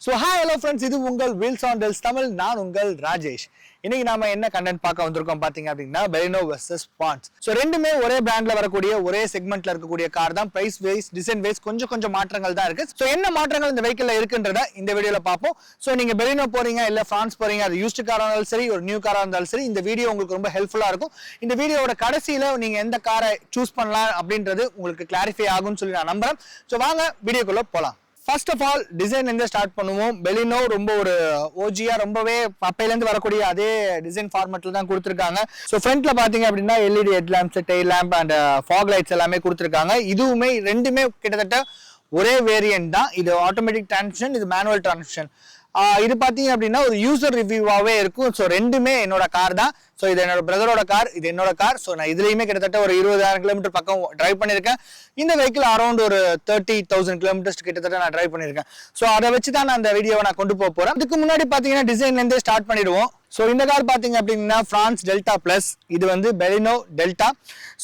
So hi hello friends, இது உங்கள் Wheels on Wheels Tamil. நான் உங்கள் ராஜேஷ். இன்னைக்கு நாம என்ன கண்டென்ட் பார்க்க வந்திருக்கோம் பாத்தீங்க அப்படின்னா Baleno vs Franz. ஸோ ரெண்டுமே ஒரே பிராண்ட்ல வரக்கூடிய ஒரே செக்மெண்ட்ல இருக்கக்கூடிய கார் தான். பிரைஸ் வைஸ் டிசைன் வைஸ் கொஞ்சம் மாற்றங்கள் தான் இருக்கு. ஸோ என்ன மாற்றங்கள் இந்த வெஹிக்கிள்ல இருக்குன்றத இந்த வீடியோல பார்ப்போம். ஸோ நீங்க Baleno போறீங்க இல்ல France போறீங்க, அது யூஸ்டு காரா இருந்தாலும் சரி ஒரு நியூ காரா இருந்தாலும் சரி, இந்த வீடியோ உங்களுக்கு ரொம்ப ஹெல்ப்ஃபுல்லா இருக்கும். இந்த வீடியோவோட கடைசியில நீங்க எந்த காரை சூஸ் பண்ணலாம் அப்படின்றது உங்களுக்கு கிளாரிஃபை ஆகும்னு சொல்லி நான் நம்புறேன். ஸோ வாங்க வீடியோக்குள்ள போலாம். ஃபர்ஸ்ட் ஆஃப் ஆல் டிசைன்லேருந்து ஸ்டார்ட் பண்ணுவோம். Baleno ரொம்ப ஒரு ஓஜியா ரொம்பவே அப்பையிலேருந்து வரக்கூடிய அதே டிசைன் ஃபார்மேட்டில் தான் கொடுத்துருக்காங்க. ஸோ ஃப்ரண்ட்ல பார்த்தீங்க அப்படின்னா LED head lamps, tail lamp and fog lights எல்லாமே கொடுத்துருக்காங்க. இதுவுமே ரெண்டுமே கிட்டத்தட்ட ஒரே வேரியன்ட் தான். இது ஆட்டோமேட்டிக் டிரான்ஸ்மிஷன், இது மேனுவல் டிரான்ஸ்மிஷன். இது பார்த்தீங்க அப்படின்னா ஒரு யூசர் ரிவ்யூவாகவே இருக்கும். ஸோ ரெண்டுமே என்னோட கார் தான். ஸோ இது என்னோட பிரதரோட கார், இது என்னோட கார். ஸோ நான் இதுலேயுமே கிட்டத்தட்ட ஒரு 20,000 கிலோமீட்டர் பக்கம் டிரைவ் பண்ணியிருக்கேன். இந்த வெஹிக்கிள் அரௌண்ட் ஒரு 30,000 கிலோமீட்டர்ஸ் கிட்டத்தட்ட நான் டிரைவ் பண்ணியிருக்கேன். ஸோ அதை வச்சு தான் நான் அந்த வீடியோவை நான் கொண்டு போக போகிறேன். இதுக்கு முன்னாடி பார்த்தீங்கன்னா டிசைன்லேருந்தே ஸ்டார்ட் பண்ணிடுவோம். ஸோ இந்த கார் பார்த்தீங்க அப்படின்னா ஃப்ரான்ஸ் டெல்டா பிளஸ், இது வந்து Baleno டெல்டா.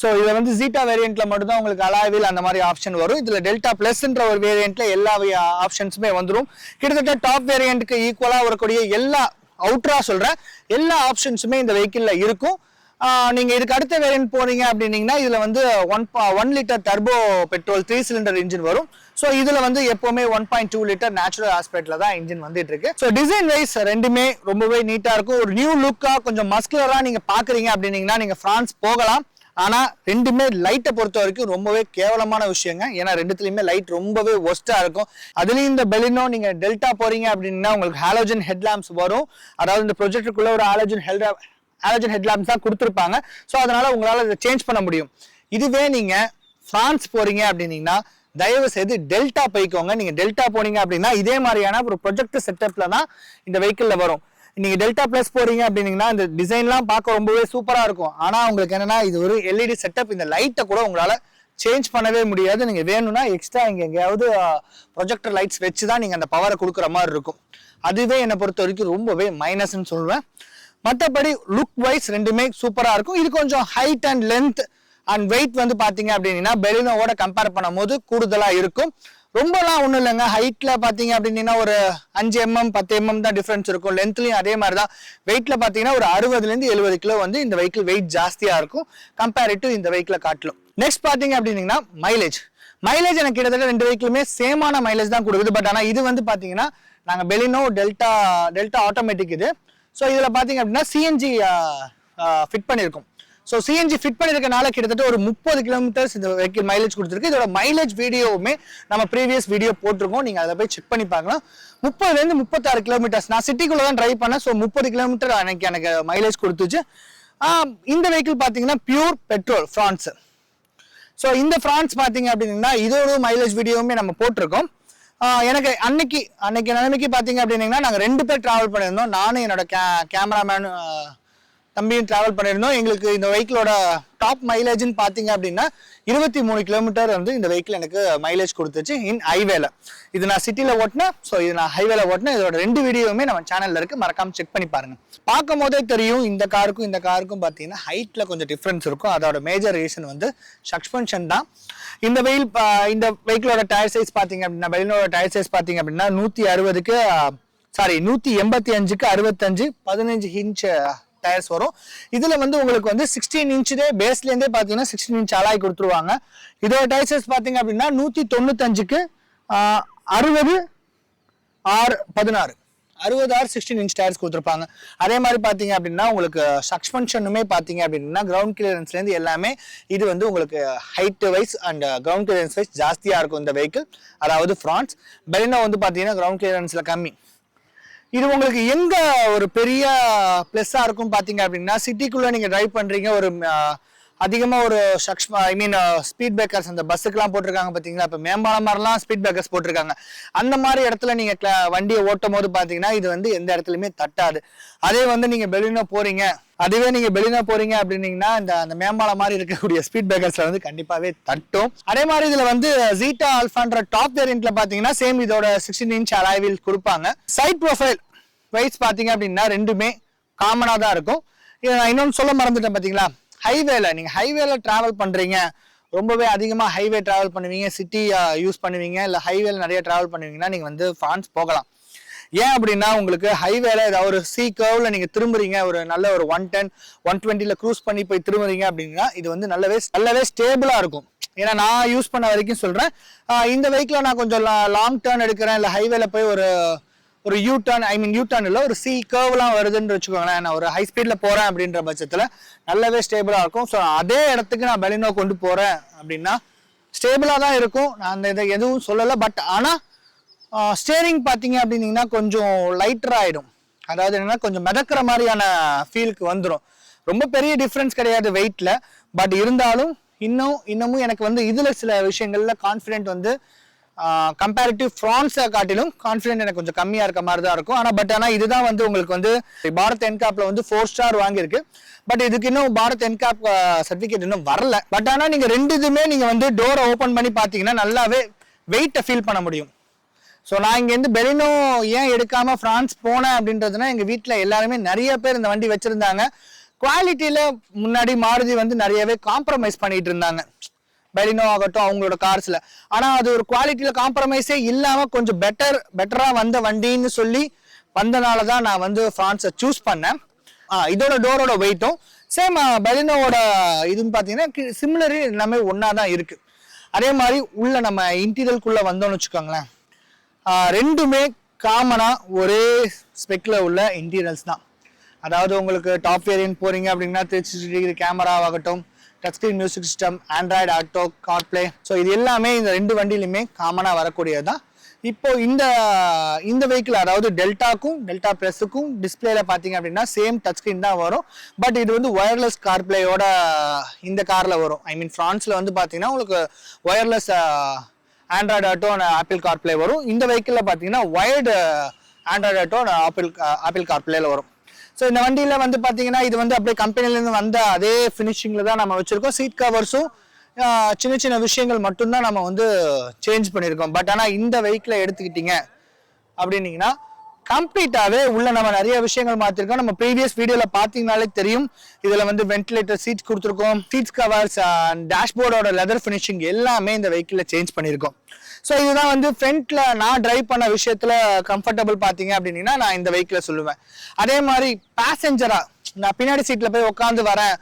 ஸோ இதில் வந்து ஜீட்டா வேரியண்ட்ல மட்டும்தான் உங்களுக்கு அலாய்வில் அந்த மாதிரி ஆப்ஷன் வரும். இதில் டெல்டா பிளஸ்ன்ற ஒரு வேரியண்ட்ல எல்லா ஆப்ஷன்ஸுமே வந்துடும். கிட்டத்தட்ட டாப் வேரியண்ட்டுக்கு ஈக்குவலாக வரக்கூடிய எல்லா அவுட்ரா சொல்கிறேன் எல்லா ஆப்ஷன்ஸுமே இந்த வெஹிக்கிள்ல இருக்கும். நீங்க இதுக்கு அடுத்த வேரியன்ட் போறீங்க அப்படின்னீங்கன்னா இதுல வந்து 1 litre turbo petrol 3 cylinder engine வரும். ஸோ இதுல வந்து எப்பவுமே 1.2 லிட்டர் நேச்சுரல் ஆஸ்பெக்ட்ல தான் இன்ஜின் வந்துட்டு இருக்கு. ஸோ டிசைன் வைஸ் ரெண்டுமே ரொம்பவே நீட்டா இருக்கும். ஒரு நியூ லுக்கா கொஞ்சம் மஸ்குலரா நீங்க பாக்குறீங்க அப்படின்னீங்கன்னா நீங்க பிரான்ஸ் போகலாம். ஆனா ரெண்டுமே லைட்டை பொறுத்த வரைக்கும் ரொம்பவே கேவலமான விஷயங்க. ஏன்னா ரெண்டுத்துலயுமே லைட் ரொம்பவே ஒஸ்டா இருக்கும். அதுலயும் இந்த Baleno நீங்க டெல்டா போறீங்க அப்படின்னா உங்களுக்கு ஹாலோஜன் ஹெட்லாம்ப்ஸ் வரும். அதாவது இந்த ப்ரொஜெக்டருக்குள்ள ஒரு ஹாலோஜன் ஹெட்லாம்ப்ஸ் தான் கொடுத்துருப்பாங்க. ஸோ அதனால உங்களால இதை சேஞ்ச் பண்ண முடியும். இதுவே நீங்க பிரான்ஸ் போறீங்க அப்படின்னீங்கன்னா தயவு செய்து டெல்டா போய்க்கோங்க. நீங்க டெல்டா போனீங்க அப்படின்னா இதே மாதிரியான ஒரு ப்ரொஜெக்ட் செட்டப்ல தான் இந்த வெஹிக்கிள்ல வரும். நீங்க டெல்டா பிளஸ் போறீங்க அப்படின்னீங்கன்னா இந்த டிசைன்லாம் பார்க்க ரொம்பவே சூப்பரா இருக்கும். ஆனா உங்களுக்கு என்னன்னா இது ஒரு எல்இடி செட்டப். இந்த லைட்டை கூட உங்களால சேஞ்ச் பண்ணவே முடியாது. நீங்க வேணும்னா எக்ஸ்ட்ரா இங்க எங்கேயாவது ப்ரொஜெக்டர் லைட்ஸ் வச்சு தான் நீங்க அந்த பவரை கொடுக்குற மாதிரி இருக்கும். அதுவே என்னை பொறுத்த வரைக்கும் ரொம்பவே மைனஸ்ன்னு சொல்லுவேன். மற்றபடி லுக் வைஸ் ரெண்டுமே சூப்பரா இருக்கும். இது கொஞ்சம் height and length and weight வந்து பாத்தீங்க அப்படின்னா Balenoவோட கம்பேர் பண்ணும் போது கூடுதலா இருக்கும். ரொம்பலாம் ஒன்றும் இல்லைங்க. ஹைட்ல பார்த்தீங்க அப்படின்னா ஒரு 5 mm 10 mm தான் டிஃப்ரென்ஸ் இருக்கும். லென்த்லையும் அதே மாதிரி தான். வெயிட்ல பார்த்தீங்கன்னா ஒரு 60 to 70 கிலோ வந்து இந்த வெஹிக்கிள் வெயிட் ஜாஸ்தியா இருக்கும் கம்பேரிட்டிவ் இந்த வெஹிக்கிளை காட்டிலும். நெக்ஸ்ட் பார்த்தீங்க அப்படின்னா மைலேஜ் எனக்கு கிட்டத்தட்ட ரெண்டு வெஹிக்கிளுமே சேமான மைலேஜ் தான் கொடுக்குது. பட் ஆனால் இது வந்து பார்த்தீங்கன்னா நாங்கள் Baleno டெல்டா ஆட்டோமேட்டிக் இது. ஸோ இதில் பார்த்தீங்க அப்படின்னா சிஎன்ஜி ஃபிட் பண்ணியிருக்கோம். ஸோ சிஎன்ஜி ஃபிட் பண்ணியிருக்கனால கிட்டத்தட்ட ஒரு 30 கிலோமீட்டர்ஸ் இந்த வெஹிக்கிள் மைலேஜ் கொடுத்துருக்கு. இதோட மைலேஜ் வீடியோவுமே நம்ம ப்ரீவியஸ் வீடியோ போட்டிருக்கோம். நீங்கள் அதில் போய் செக் பண்ணி பார்க்கலாம். 30 to 36 கிலோமீட்டர்ஸ் நான் சிட்டிக்குள்ளே தான் ட்ரைவ் பண்ணேன். ஸோ 30 கிலோமீட்டர் எனக்கு மைலேஜ் கொடுத்துச்சு. இந்த வெஹிக்கிள் பார்த்தீங்கன்னா பியூர் பெட்ரோல் ஃப்ரான்ஸ். ஸோ இந்த ஃப்ரான்ஸ் பார்த்தீங்க அப்படின்னா இதோட மைலேஜ் வீடியோவுமே நம்ம போட்டிருக்கோம். எனக்கு அன்னைக்கு நிலைமைக்கு பார்த்தீங்க அப்படின்னா நாங்கள் 2 பேர் டிராவல் பண்ணியிருந்தோம். நானும் என்னோட கேமராமேன் தம்பியும் டிராவல் பண்ணியிருந்தோம். எங்களுக்கு இந்த வெஹிக்கிளோட டாப் மைலேஜ்னு பார்த்தீங்க அப்படின்னா 23 கிலோமீட்டர் வந்து இந்த வெஹிக்கிள் எனக்கு மைலேஜ் கொடுத்துச்சு இன் ஹைவேல. இது நான் சிட்டியில் ஓட்டினேன். ஸோ இது நான் ஹைவேல ஓட்டினேன். இதோட 2 வீடியோவுமே நம்ம சேனல்ல இருக்கு, மறக்காம செக் பண்ணி பாருங்க. பார்க்கும் போதே தெரியும் இந்த காருக்கும் பார்த்தீங்கன்னா ஹைட்ல கொஞ்சம் டிஃப்ரென்ஸ் இருக்கும். அதோட மேஜர் ரீசன் வந்து சஸ்பென்ஷன் தான். இந்த வெஹிக்கிளோட டயர் சைஸ் பார்த்தீங்க அப்படின்னா Balenoவோட டயர் சைஸ் பார்த்தீங்க அப்படின்னா 185க்கு 65 15 இன்ச் டயர்ஸ் வரும். இதுல வந்து உங்களுக்கு வந்து 16 இன்ச் பேஸ்ல இருந்தே பாத்தீங்கன்னா 16 இன்ச் அலாய் கொடுத்துருவாங்க. இதோட டயர் சைஸ் பாத்தீங்க அப்படின்னா 195க்கு 60R 16 இன்ச் டயர்ஸ் கொடுத்துருப்பாங்க. அதே மாதிரி பாத்தீங்க அப்படின்னா உங்களுக்கு சஸ்பென்ஷனுமே பாத்தீங்க அப்படின்னா கிரவுண்ட் கிளியரன்ஸ்ல இருந்து எல்லாமே இது வந்து உங்களுக்கு height wise and ground clearance wise ஜாஸ்தியா இருக்கும் இந்த வெஹிக்கிள். அதாவது ஃப்ரான்ஸ். Baleno வந்து பாத்தீங்கன்னா கிரவுண்ட் கிளியரன்ஸ்ல கம்மி. இது உங்களுக்கு எங்க ஒரு பெரிய பிளஸ்ஸா இருக்கும் பாத்தீங்க அப்படின்னா சிட்டிக்குள்ள நீங்க டிரைவ் பண்றீங்க, ஒரு அதிகமா ஒரு ஸ்பீட் பிரேக்கர்ஸ் அந்த பஸ்ஸுக்கெல்லாம் போட்டிருக்காங்க பாத்தீங்களா. இப்ப மேம்பாலம் மாதிரிலாம் ஸ்பீட் பிரேக்கர்ஸ் போட்டிருக்காங்க. அந்த மாதிரி இடத்துல நீங்க வண்டியை ஓட்டும் போது பாத்தீங்கன்னா இது வந்து எந்த இடத்துலயுமே தட்டாது. அதே வந்து நீங்க Baleno போறீங்க அப்படின்னீங்கன்னா அந்த மேம்பாலம் மாதிரி இருக்கக்கூடிய ஸ்பீட் பிரேக்கர்ஸ்ல வந்து கண்டிப்பாவே தட்டும். அதே மாதிரி இதுல வந்து ஜீட்டா ஆல்ஃபான்ற டாப் வேரியன்ட்ல பாத்தீங்கன்னா சேம் இதோட 16 இன்ச் அலாய் வீல் கொடுப்பாங்க. சைட் ப்ரொஃபைல் வைஸ் பாத்தீங்க அப்படின்னா ரெண்டுமே காமனா தான் இருக்கும். நான் இன்னொன்னு சொல்ல மறந்துட்டேன் பாத்தீங்களா. நீங்க ஹைவேல டிராவல் பண்றீங்க, ரொம்பவே அதிகமா ஹைவே டிராவல் பண்ணுவீங்க, சிட்டி யூஸ் பண்ணுவீங்க, இல்ல ஹைவேல நிறைய டிராவல் பண்ணுவீங்கன்னா நீங்க வந்து பிரான்ஸ் போகலாம். ஏன் அப்படின்னா உங்களுக்கு ஹைவேல ஏதாவது ஒரு சி கர்வ்ல நீங்க திரும்புறீங்க, ஒரு நல்ல ஒரு 110 120ல க்ரூஸ் பண்ணி போய் திரும்புறீங்க அப்படின்னா இது வந்து நல்லாவே ஸ்டேபிளா இருக்கும். ஏன்னா நான் யூஸ் பண்ண வரைக்கும் சொல்றேன். இந்த வெஹிக்கிள நான் கொஞ்சம் லாங் டர்ன் எடுக்கிறேன், இல்லை ஹைவேல போய் ஒரு யூ டர்ன் இல்லை, ஒரு சி கர்வ்லாம் வருதுன்னு வச்சுக்கோங்களேன், நான் ஒரு ஹை ஸ்பீட்ல போறேன் அப்படின்ற பட்சத்துல நல்லாவே ஸ்டேபிளா இருக்கும். ஸோ அதே இடத்துக்கு நான் பெலினோ கொண்டு போறேன் அப்படின்னா ஸ்டேபிளா தான் இருக்கும். நான் அந்த இதை எதுவும் சொல்லலை. பட் ஆனா ஸ்டேரிங் பார்த்தீங்க அப்படின்னீங்கன்னா கொஞ்சம் லைட்டர் ஆயிடும். அதாவது என்னன்னா கொஞ்சம் மிதக்கிற மாதிரியான ஃபீலுக்கு வந்துடும். ரொம்ப பெரிய டிஃப்ரென்ஸ் கிடையாது வெயிட்ல. பட் இருந்தாலும் இன்னமும் எனக்கு வந்து இதுல சில விஷயங்கள்ல கான்ஃபிடென்ட் வந்து கம்பேரிட்டிவ் ஃப்ரான்ஸை காட்டிலும் கான்ஃபிடென்ட் எனக்கு கொஞ்சம் கம்மியா இருக்க மாதிரி தான் இருக்கும். ஆனா இதுதான் வந்து உங்களுக்கு வந்து பாரத் என்காப்ல வந்து 4 ஸ்டார் வாங்கியிருக்கு. பட் இதுக்கு இன்னும் பாரத் என்காப் சர்டிஃபிகேட் இன்னும் வரல. பட் ஆனா நீங்க ரெண்டு இதுமே நீங்க வந்து டோரை ஓப்பன் பண்ணி பாத்தீங்கன்னா நல்லாவே வெயிட்டை ஃபீல் பண்ண முடியும். ஸோ நான் இங்கேருந்து பெலினோ ஏன் எடுக்காம ஃப்ரான்ஸ் போனேன் அப்படின்றதுனா, எங்க வீட்டில் எல்லாருமே நிறைய பேர் இந்த வண்டி வச்சிருந்தாங்க. குவாலிட்டியில முன்னாடி மாருதி வந்து நிறையவே காம்ப்ரமைஸ் பண்ணிட்டு இருந்தாங்க, பெலினோ ஆகட்டும் அவங்களோட கார்ஸ்ல. ஆனா அது ஒரு குவாலிட்டியில காம்ப்ரமைஸே இல்லாம கொஞ்சம் பெட்டரா வந்த வண்டின்னு சொல்லி வந்தனாலதான் நான் வந்து ஃப்ரான்ஸை சூஸ் பண்ணேன். இதோட டோரோட வெயிட்டும் சேம் பெலினோவோட இதுன்னு பாத்தீங்கன்னா சிமிலரி எல்லாமே ஒன்னா தான் இருக்கு. அதே மாதிரி உள்ள நம்ம இன்டீரியலுக்குள்ள வந்தோம்னு வச்சுக்கோங்களேன், ரெண்டுமே காமனா ஒரே ஸ்பெக்ல உள்ள இன்டீரியல்ஸ் தான். அதாவது உங்களுக்கு டாப் வேரியன்ட் போறீங்க அப்படின்னா 360 டிகிரி கேமராவாகட்டும், touch screen music system, Android auto, CarPlay, so இது எல்லாமே இந்த ரெண்டு வண்டியிலுமே காமனா வரக்கூடியதுதான். இப்போ இந்த வெஹிக்கிள் அதாவது டெல்டா பிளஸுக்கும் டிஸ்பிளேல பாத்தீங்க அப்படின்னா சேம் டச் ஸ்கிரீன் தான் வரும். பட் இது வந்து ஒயர்லெஸ் கார்ப்ளேயோட இந்த கார்ல வரும். ஐ மீன் ஃப்ரான்ஸ்ல வந்து பாத்தீங்கன்னா உங்களுக்கு wireless Android auto apple CarPlay வரும். இந்த வெஹிக்கிள்ல பாத்தீங்கன்னா ஒயர்டு ஆண்ட்ராய்டு ஆட்டோ ஆப்பிள் கார்ப்ளேல வரும். ஸோ இந்த வண்டியில வந்து பாத்தீங்கன்னா இது வந்து அப்படியே கம்பெனிலேருந்து வந்த அதே ஃபினிஷிங்ல தான் நம்ம வச்சிருக்கோம். சீட் கவர்ஸும் சின்ன விஷயங்கள் மட்டும்தான் நம்ம வந்து சேஞ்ச் பண்ணியிருக்கோம். பட் ஆனால் இந்த வெஹிக்கிளை எடுத்துக்கிட்டீங்க அப்படின்னீங்கன்னா கம்ப்ளீட்டாவே உள்ள நம்ம நிறைய விஷயங்கள் மாத்திருக்கோம். நம்ம ப்ரீவியஸ் வீடியோல பாத்தீங்கன்னாலே தெரியும். இதுல வந்து வென்டிலேட்டர் சீட்ஸ் கொடுத்துருக்கோம், சீட்ஸ் கவர்ஸ், டேஷ்போர்டோட லெதர் ஃபினிஷிங் எல்லாமே இந்த வெஹிக்கிள்ல சேஞ்ச் பண்ணியிருக்கோம். ஸோ இதுதான் வந்து ஃப்ரண்ட்ல நான் டிரைவ் பண்ண விஷயத்துல கம்ஃபர்டபுள் பாத்தீங்க அப்படின்னா நான் இந்த வெஹிக்கிள சொல்லுவேன். அதே மாதிரி பேசஞ்சரா நான் பின்னாடி சீட்ல போய் உட்காந்து வரேன்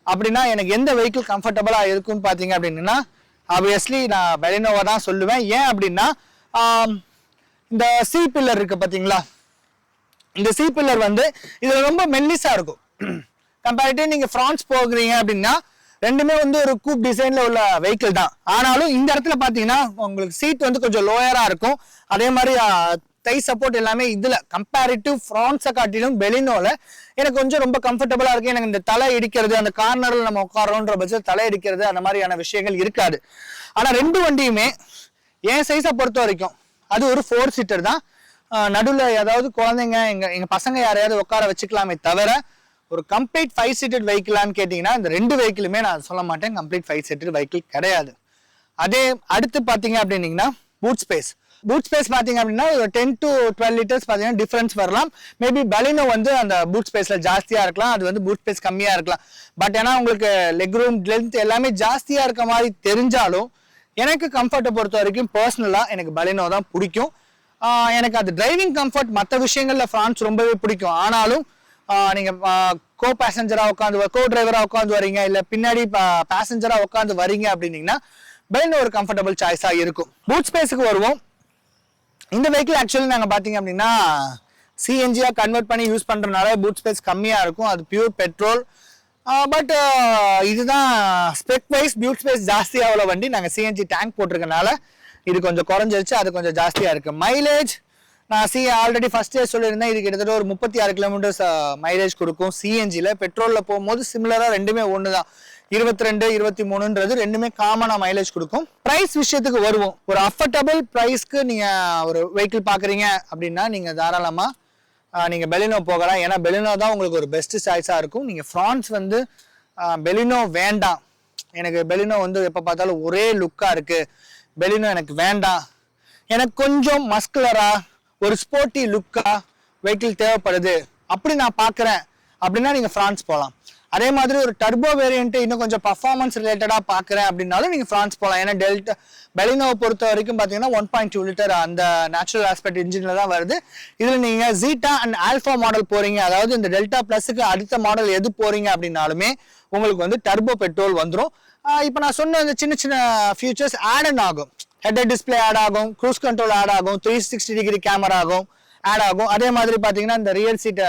அப்படின்னா எனக்கு எந்த வெஹிக்கிள் கம்ஃபர்டபுளா இருக்கும்னு பாத்தீங்க அப்படின்னா ஆப்வியஸ்லி நான் பெலினோவை தான் சொல்லுவேன். ஏன் அப்படின்னா இந்த சி பில்லர் இருக்கு பாத்தீங்களா, இந்த சி பில்லர் வந்து இதுல ரொம்ப மெல்லிசா இருக்கும். கம்பேரிட்டிவ் நீங்க ஃப்ரான்ஸ் போகிறீங்க அப்படின்னா ரெண்டுமே வந்து ஒரு கூப் டிசைன்ல உள்ள வெஹிக்கிள் தான். ஆனாலும் இந்த இடத்துல பாத்தீங்கன்னா உங்களுக்கு சீட் வந்து கொஞ்சம் லோயரா இருக்கும். அதே மாதிரி தை சப்போர்ட் எல்லாமே இதுல கம்பேரிட்டிவ் ஃப்ரான்ஸை காட்டிலும் பெலினோல எனக்கு கொஞ்சம் ரொம்ப கம்ஃபர்டபுளா இருக்கு. எனக்கு இந்த தலை இடிக்கிறது, அந்த கார்னர்ல நம்ம உட்காரோன்ற பட்சத்தில் தலை இடிக்கிறது அந்த மாதிரியான விஷயங்கள் இருக்காது. ஆனா ரெண்டு வண்டியுமே என் சைஸை பொறுத்த வரைக்கும் அது ஒரு 4 சீட்டர் தான். நடுவில் ஏதாவது குழந்தைங்க எங்க பசங்க யாரையாவது உட்கார வச்சுக்கலாமே தவிர ஒரு கம்ப்ளீட் 5 சீட்டட் வெஹிக்கிளான்னு கேட்டீங்கன்னா இந்த ரெண்டு வெஹிக்கிளுமே நான் சொல்ல மாட்டேன், கம்ப்ளீட் 5 சீட்டட் வெஹிக்கிள் கிடையாது. அதே அடுத்து பாத்தீங்க அப்படின்னீங்கன்னா பூட் ஸ்பேஸ் பாத்தீங்க அப்படின்னா 10 to 12 லிட்டர்ஸ் பாத்தீங்கன்னா டிஃபரன்ஸ் வரலாம். மேபி பெலினோ வந்து அந்த பூட் ஸ்பேஸ்ல ஜாஸ்தியா இருக்கலாம், அது வந்து பூட் ஸ்பேஸ் கம்மியா இருக்கலாம். பட் ஏன்னா உங்களுக்கு லெக் ரூம் லென்த் எல்லாமே ஜாஸ்தியா இருக்க மாதிரி தெரிஞ்சாலும் எனக்கு கம்ஃபர்ட்டை பொறுத்த வரைக்கும் பர்சனலா எனக்கு பெலினோ தான் பிடிக்கும். எனக்கு அது டிரைவிங் கம்ஃபர்ட் மற்ற விஷயங்கள்ல ஃப்ரான்ஸ் ரொம்பவே பிடிக்கும். ஆனாலும் நீங்க கோ பேசஞ்சரா உட்காந்து கோ டிரைவரா உட்காந்து வரீங்க, இல்ல பின்னாடி பேசஞ்சரா உட்காந்து வரீங்க அப்படின்னீங்கன்னா பெலினோ ஒரு கம்ஃபர்டபுள் சாய்ஸா இருக்கும். பூட் ஸ்பேஸுக்கு வருவோம். இந்த வெஹிக்கிள் ஆக்சுவலி நாங்க பாத்தீங்க அப்படின்னா சிஎன்ஜியா கன்வெர்ட் பண்ணி யூஸ் பண்றதுனால பூட் ஸ்பேஸ் கம்மியா இருக்கும். அது பியூர் பெட்ரோல். பட் இதுதான் ஸ்பெக் வைஸ் பூட் ஸ்பேஸ் ஜாஸ்தியா உள்ள வண்டி. நாங்க சிஎன்ஜி டேங்க் போட்டிருக்கனால இது கொஞ்சம் குறைஞ்சிருச்சு, அது கொஞ்சம் ஜாஸ்தியா இருக்கு. மைலேஜ் நான் ஆல்ரெடி ஃபர்ஸ்ட் இயர் சொல்லியிருந்தேன், இது கிட்டத்தட்ட ஒரு 36 கிலோமீட்டர்ஸ் மைலேஜ் கொடுக்கும் சிஎன்ஜில. பெட்ரோல்ல போகும்போது சிமிலரா ரெண்டுமே ஒண்ணுதான், 22 23ன்றது ரெண்டுமே காமனா மைலேஜ் கொடுக்கும். பிரைஸ் விஷயத்துக்கு வருவோம். ஒரு அஃபோர்டபுள் பிரைஸ்க்கு நீங்க ஒரு வெஹிக்கிள் பாக்குறீங்க அப்படின்னா நீங்க தாராளமா நீங்க பெலினோ போகலாம். ஏன்னா பெலினோ தான் உங்களுக்கு ஒரு பெஸ்ட் சாய்ஸா இருக்கும். நீங்க ஃப்ரான்ஸ் வந்து பெலினோ வேண்டாம், எனக்கு பெலினோ வந்து எப்ப பார்த்தாலும் ஒரே லுக்கா இருக்கு, பெலினோ எனக்கு வேண்டாம், எனக்கு கொஞ்சம் மஸ்குலரா ஒரு ஸ்போர்ட்டி லுக்கா வெஹிக்கிள் தேவைப்படுது அப்படி நான் பாக்குறேன் அப்படின்னா நீங்க ஃப்ரான்ஸ் போகலாம். அதே மாதிரி ஒரு டர்போ வேரியன்ட் இன்னும் கொஞ்சம் பர்ஃபார்மன்ஸ் ரிலேட்டடாக பார்க்குறேன் அப்படின்னாலும் நீங்கள் ஃப்ரான்ஸ் போகலாம். ஏன்னா பெலினோவை பொறுத்த வரைக்கும் பார்த்தீங்கன்னா 1.2 லிட்டர் அந்த நேச்சுரல் ஆஸ்பெக்ட் இன்ஜினில் தான் வருது. இதில் நீங்கள் ஜீட்டா அண்ட் ஆல்ஃபா மாடல் போகிறீங்க, அதாவது இந்த டெல்டா ப்ளஸுக்கு அடுத்த மாடல் எது போகிறீங்க அப்படின்னாலுமே உங்களுக்கு வந்து டர்போ பெட்ரோல் வந்துடும். இப்போ நான் சொன்ன இந்த சின்ன சின்ன ஃபியூச்சர்ஸ் ஆட் ஆகும். ஹெட் டிஸ்பிளே ஆட் ஆகும், க்ரூஸ் கண்ட்ரோல் ஆட் ஆகும், 360 டிகிரி கேமரா ஆட் ஆகும். அதே மாதிரி பார்த்தீங்கன்னா இந்த ரியல் சீட்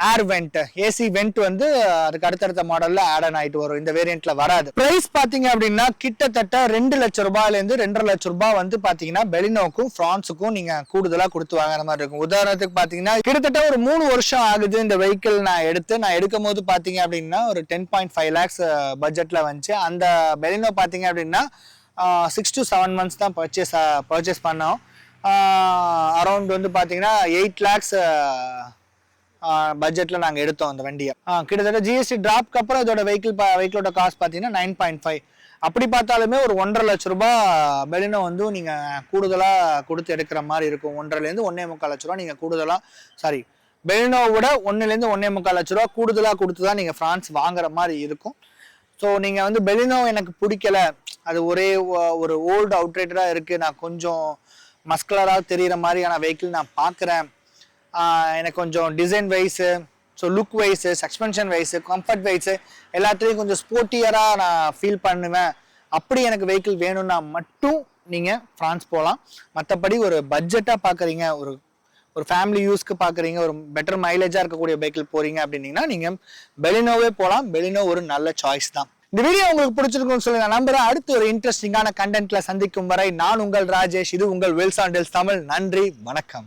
ஏர் வெண்ட் ஏசி வெண்ட் வந்து அதுக்கு அடுத்தடுத்த மாடல்ல ஆட் ஆன் ஆயிட்டு வரும். இந்த வேரியன்ட்ல வராது. பிரைஸ் பாத்தீங்க அப்படின்னா கிட்டத்தட்ட 2 லட்சம் ரூபாயிலேருந்து 2.5 லட்சம் ரூபாய் வந்து பாத்தீங்கன்னா பெலினோக்கும் பிரான்ஸுக்கும் நீங்க கூடுதலா கொடுத்து வாங்குற மாதிரி இருக்கும். உதாரணத்துக்கு பாத்தீங்கன்னா கிட்டத்தட்ட ஒரு 3 வருஷம் ஆகுது இந்த வெஹிக்கிள் நான் எடுக்கும் போது பாத்தீங்க அப்படின்னா ஒரு 10.5 lakhs பட்ஜெட்ல வந்துச்சு. அந்த பெலினோ பாத்தீங்க அப்படின்னா 6 to 7 months தான் பர்ச்சேஸ் பண்ணோம். அரௌண்ட் வந்து பாத்தீங்கன்னா 8 lakhs பட்ஜெட்ல நாங்கள் எடுத்தோம் அந்த வண்டியை. கிட்டத்தட்ட ஜிஎஸ்டி டிராப்க்கு அப்புறம் இதோட வெஹிக்கிளோட காஸ்ட் பார்த்தீங்கன்னா 9.5. அப்படி பார்த்தாலுமே ஒரு 1.5 லட்சம் ரூபாய் பெலினோ வந்து நீங்கள் கூடுதலாக கொடுத்து எடுக்கிற மாதிரி இருக்கும். 1.5லேருந்து 1.25 லட்ச ரூபா நீங்கள் கூடுதலாக பெலினோவோட 1லேருந்து 1.25 லட்ச ரூபா கூடுதலாக கொடுத்து தான் நீங்கள் ஃப்ரான்ஸ் வாங்குற மாதிரி இருக்கும். ஸோ நீங்கள் வந்து பெலினோ எனக்கு பிடிக்கல, அது ஒரே ஒரு ஓல்டு அவுட்ரேட்டடாக இருக்குது, நான் கொஞ்சம் மஸ்குலராக தெரிகிற மாதிரியான வெஹிக்கிள் நான் பார்க்குறேன், எனக்கு கொஞ்சம் design wise, so look wise, suspension wise, comfort wise எல்லாத்துலேயும் கொஞ்சம் ஸ்போர்ட்டியராக நான் ஃபீல் பண்ணுவேன், அப்படி எனக்கு வெஹிக்கிள் வேணும்னா மட்டும் நீங்கள் ஃப்ரான்ஸ் போகலாம். மற்றபடி ஒரு பட்ஜெட்டாக பார்க்குறீங்க, ஒரு ஃபேமிலி யூஸ்க்கு பார்க்குறீங்க, ஒரு பெட்டர் மைலேஜாக இருக்கக்கூடிய வெஹிக்கிள் போகிறீங்க அப்படின்னீங்கன்னா நீங்கள் பெலினோவே போகலாம். பெலினோ ஒரு நல்ல சாய்ஸ் தான். இந்த வீடியோ உங்களுக்கு பிடிச்சிருக்குன்னு சொல்லி நான் நம்புறேன். அடுத்து ஒரு இன்ட்ரெஸ்டிங்கான கண்டென்ட்ல சந்திக்கும் வரை நான் உங்கள் ராஜேஷ். இது உங்கள் வில்ஸ் ஆன் டெல்ஸ் தமிழ். நன்றி, வணக்கம்.